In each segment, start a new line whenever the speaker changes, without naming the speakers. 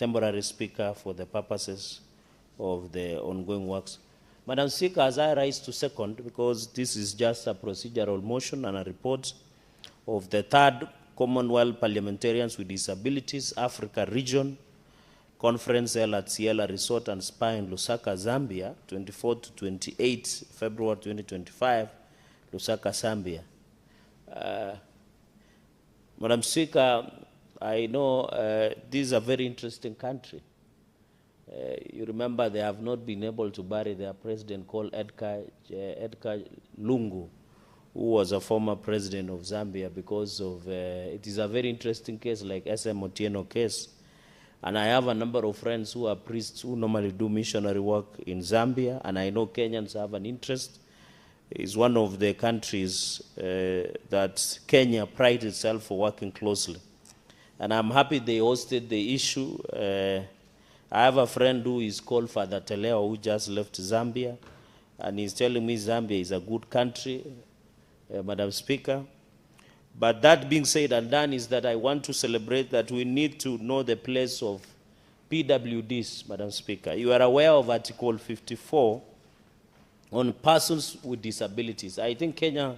temporary speaker for the purposes of the ongoing works. Madam Speaker, as I rise to second, because this is just a procedural motion and a report of the third Commonwealth Parliamentarians with Disabilities Africa Region Conference held at Ciela Resort and Spa in Lusaka, Zambia, 24 to 28 February 2025, Lusaka, Zambia. Madam Speaker, I know this is a very interesting country. You remember they have not been able to bury their president called Edgar Lungu, who was a former president of Zambia, because of, it is a very interesting case like SM Otieno case. And I have a number of friends who are priests who normally do missionary work in Zambia, and I know Kenyans have an interest. It's one of the countries that Kenya prides itself for working closely. And I'm happy they hosted the issue. I have a friend who is called Father Teleo, who just left Zambia, and he's telling me Zambia is a good country, Madam Speaker. But that being said and done is that I want to celebrate that we need to know the place of PWDs, Madam Speaker. You are aware of Article 54 on persons with disabilities. I think Kenya,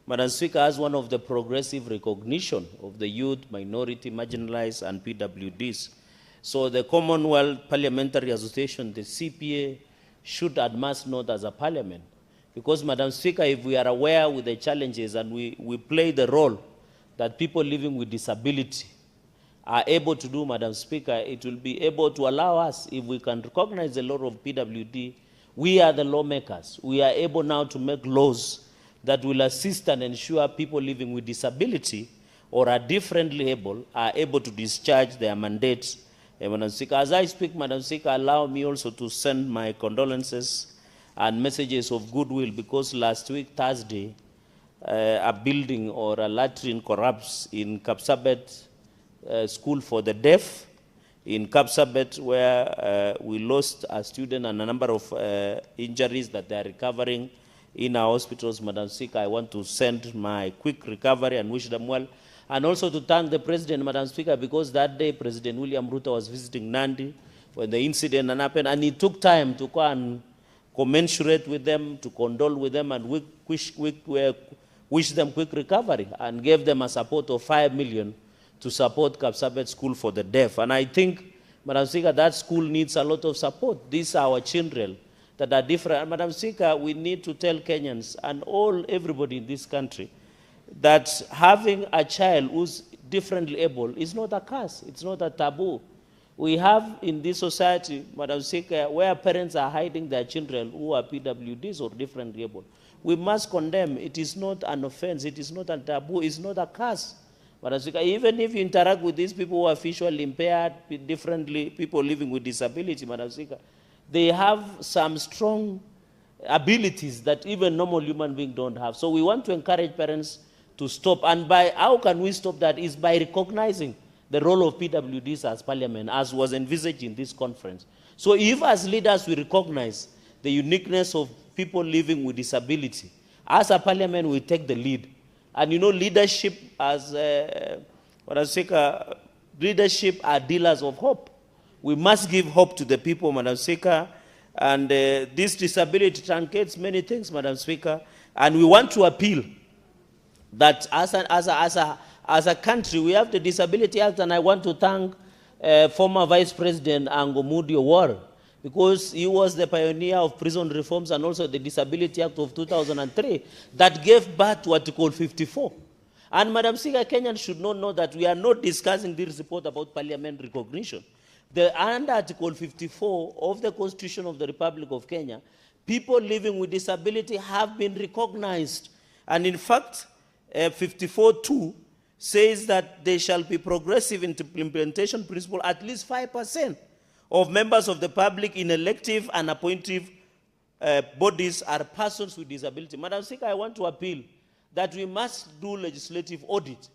Madam Speaker, has one of the progressive recognition of the youth, minority, marginalized, and PWDs. So the Commonwealth Parliamentary Association, the CPA, should and must note as a parliament. Because, Madam Speaker, if we are aware with the challenges and we play the role that people living with disability are able to do, Madam Speaker, it will be able to allow us, if we can recognize the law of PWD, we are the lawmakers. We are able now to make laws that will assist and ensure people living with disability or are differently able are able to discharge their mandates. Madam Speaker, as I speak, Madam Speaker, allow me also to send my condolences and messages of goodwill, because last week, Thursday, a building or a latrine collapsed in Kapsabet School for the Deaf in Kapsabet, where we lost a student and a number of injuries that they are recovering in our hospitals. Madam Speaker, I want to send my quick recovery and wish them well. And also to thank the President, Madam Speaker, because that day President William Ruto was visiting Nandi when the incident happened, and he took time to go and commensurate with them, to condole with them, and wish them quick recovery, and gave them a support of 5 million to support Kapsabet School for the Deaf. And I think, Madam Speaker, that school needs a lot of support. These are our children that are different. And Madam Speaker, we need to tell Kenyans and everybody in this country that having a child who's differently able is not a curse. It's not a taboo. We have in this society, Madam Speaker, where parents are hiding their children who are PWDs or differently able. We must condemn. It is not an offense. It is not a taboo. It's not a curse. Madam Speaker, even if you interact with these people who are visually impaired, differently, people living with disability, Madam Speaker, they have some strong abilities that even normal human beings don't have. So we want to encourage parents to stop. And how can we stop that? Is by recognizing the role of PWDs as parliament, as was envisaged in this conference. So if as leaders we recognize the uniqueness of people living with disability, as a parliament we take the lead. And you know, leadership as leadership are dealers of hope. We must give hope to the people, Madam Speaker. And this disability truncates many things, Madam Speaker. And we want to appeal that as a country, we have the Disability Act, and I want to thank former Vice President Angomudi Owar, because he was the pioneer of prison reforms and also the Disability Act of 2003 that gave birth to Article 54. And Madam Speaker, Kenyans should not know that we are not discussing this report about parliament recognition. Under Article 54 of the Constitution of the Republic of Kenya, people living with disability have been recognized. And in fact, 54.2 says that there shall be progressive implementation principle. At least 5% of members of the public in elective and appointive bodies are persons with disability. Madam Speaker, I want to appeal that we must do legislative audit.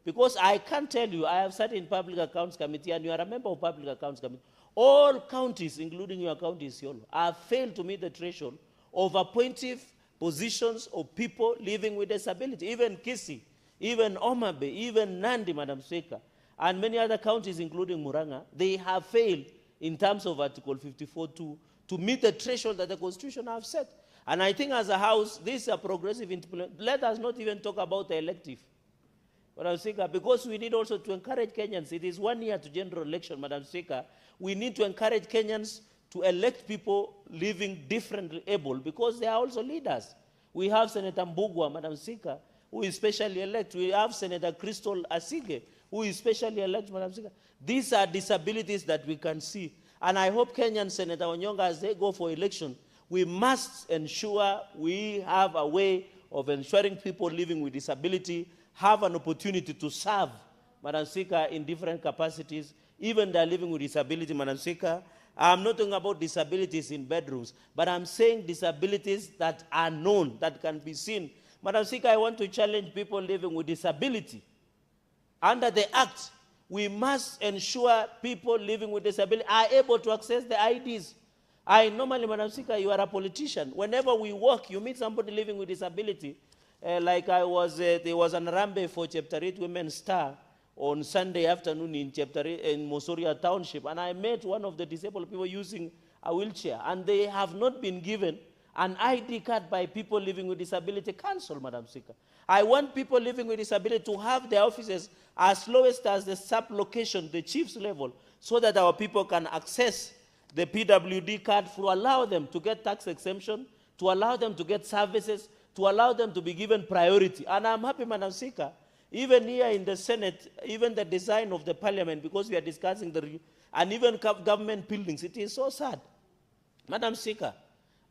Because I can tell you, I have sat in Public Accounts Committee, and you are a member of Public Accounts Committee. All counties, including your county, Isiolo, have failed to meet the threshold of appointive positions of people living with disability. Even Kisii, even Omabe, even Nandi, Madam Speaker, and many other counties, including Muranga, they have failed in terms of Article 54.2 to meet the threshold that the Constitution has set. And I think as a House, this is a progressive implementation. Let us not even talk about the elective. Madam Speaker, because we need also to encourage Kenyans. It is 1 year to general election, Madam Speaker. We need to encourage Kenyans to elect people living differently able, because they are also leaders. We have Senator Mbugua, Madam Speaker, who is specially elected. We have Senator Crystal Asige, who is specially elected, Madam Speaker. These are disabilities that we can see. And I hope Kenyan Senator Onyonga, as they go for election, we must ensure we have a way of ensuring people living with disability have an opportunity to serve, Madam Speaker, in different capacities, even they're living with disability, Madam Speaker. I'm not talking about disabilities in bedrooms, but I'm saying disabilities that are known, that can be seen. Madam Speaker, I want to challenge people living with disability. Under the Act, we must ensure people living with disability are able to access the IDs. I normally, Madam Speaker, you are a politician. Whenever we walk, you meet somebody living with disability. Like there was an Rambe for Chapter 8 Women's Star on Sunday afternoon in Mosoria Township, and I met one of the disabled people using a wheelchair, and they have not been given an ID card by people living with disability council, Madam Speaker. I want people living with disability to have their offices as lowest as the sub-location, the chief's level, so that our people can access the PWD card to allow them to get tax exemption, to allow them to get services, to allow them to be given priority. And I'm happy, Madam Speaker, even here in the Senate, even the design of the parliament, because we are discussing and even government buildings, it is so sad, Madam Speaker.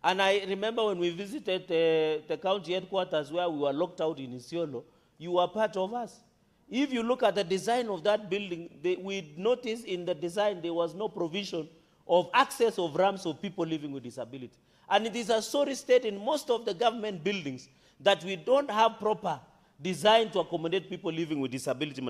And I remember when we visited the county headquarters where we were locked out in Isiolo, you were part of us. If you look at the design of that building, we noticed in the design there was no provision of access of ramps of people living with disability. And it is a sorry state in most of the government buildings that we don't have proper design to accommodate people living with disability.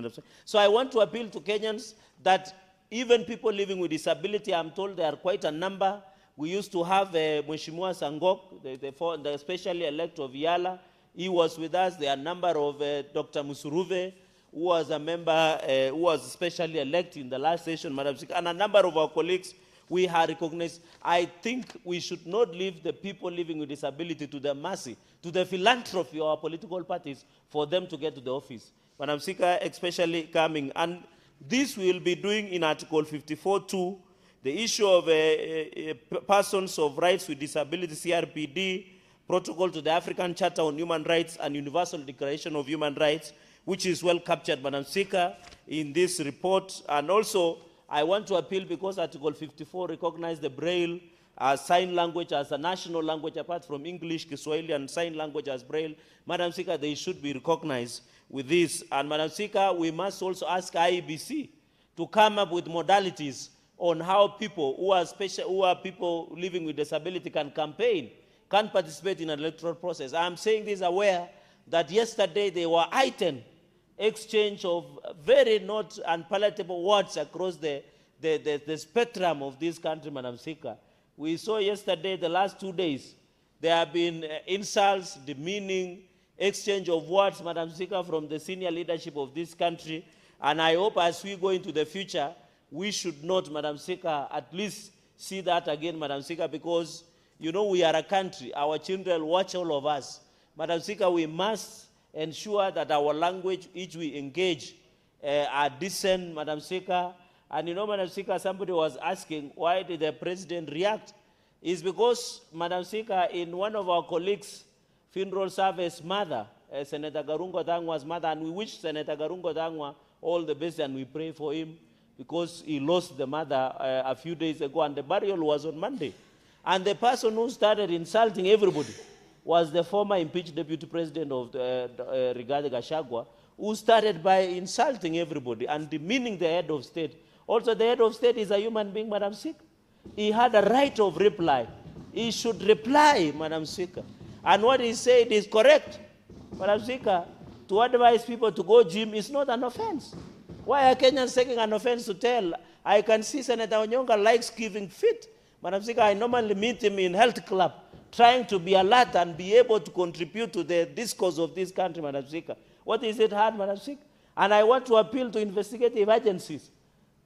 So I want to appeal to Kenyans that even people living with disability, I'm told there are quite a number. We used to have Mheshimiwa Sangok, the specially elected of Yala. He was with us. There are a number of Dr. Musuruve, who was a member, who was specially elected in the last session, Madam Speaker, and a number of our colleagues we have recognized. I think we should not leave the people living with disability to the mercy, to the philanthropy of our political parties for them to get to the office. Madam Speaker, especially coming. And this we will be doing in Article 54.2, the issue of persons of rights with disability, CRPD, protocol to the African Charter on Human Rights and Universal Declaration of Human Rights, which is well captured, Madam Speaker, in this report. And also, I want to appeal, because Article 54 recognizes the Braille sign language as a national language apart from English, Kiswahili, and sign language as Braille. Madam Speaker, they should be recognized with this. And Madam Speaker, we must also ask IEBC to come up with modalities on how people who are people living with disability can campaign, can participate in an electoral process. I'm saying this aware that yesterday there were heightened exchange of very not unpalatable words across the spectrum of this country, Madam Speaker. We saw yesterday, the last 2 days, there have been insults, demeaning, exchange of words, Madam Speaker, from the senior leadership of this country. And I hope as we go into the future, we should not, Madam Speaker, at least see that again, Madam Speaker, because, you know, we are a country. Our children watch all of us. Madam Speaker, we must ensure that our language, which we engage, are decent, Madam Speaker. And you know, Madam Speaker, somebody was asking, why did the president react? It's because, Madam Speaker, in one of our colleagues' funeral service, mother, Senator Garungo Dangwa's mother, and we wish Senator Garungo Dangwa all the best, and we pray for him, because he lost the mother a few days ago, and the burial was on Monday. And the person who started insulting everybody was the former impeached deputy president of Cherargei, Gachagua, who started by insulting everybody and demeaning the head of state. Also, the head of state is a human being, Madam Speaker. He had a right of reply. He should reply, Madam Speaker. And what he said is correct, Madam Speaker. To advise people to go gym is not an offense. Why are Kenyans taking an offense to tell? I can see Senator Onyonga likes giving fit. Madam Speaker, I normally meet him in health club, trying to be alert and be able to contribute to the discourse of this country, Madam Speaker. What is it hard, Madam Speaker? And I want to appeal to investigative agencies.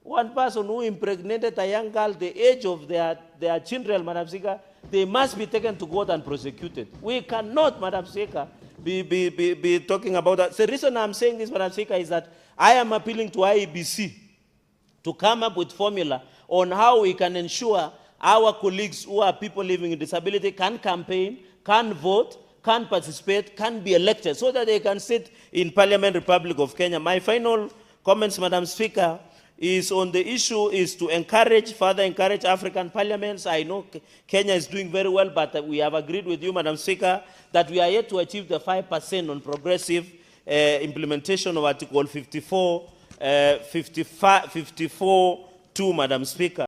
One person who impregnated a young girl, the age of their children, Madam Speaker, they must be taken to court and prosecuted. We cannot, Madam Speaker, be talking about that. The reason I'm saying this, Madam Speaker, is that I am appealing to IEBC to come up with formula on how we can ensure our colleagues who are people living with disability can campaign, can vote, can participate, can be elected, so that they can sit in Parliament, Republic of Kenya. My final comments, Madam Speaker, is on the issue is to further encourage African parliaments. I know Kenya is doing very well, but we have agreed with you, Madam Speaker, that we are yet to achieve the 5% on progressive implementation of Article 54, 2, Madam Speaker.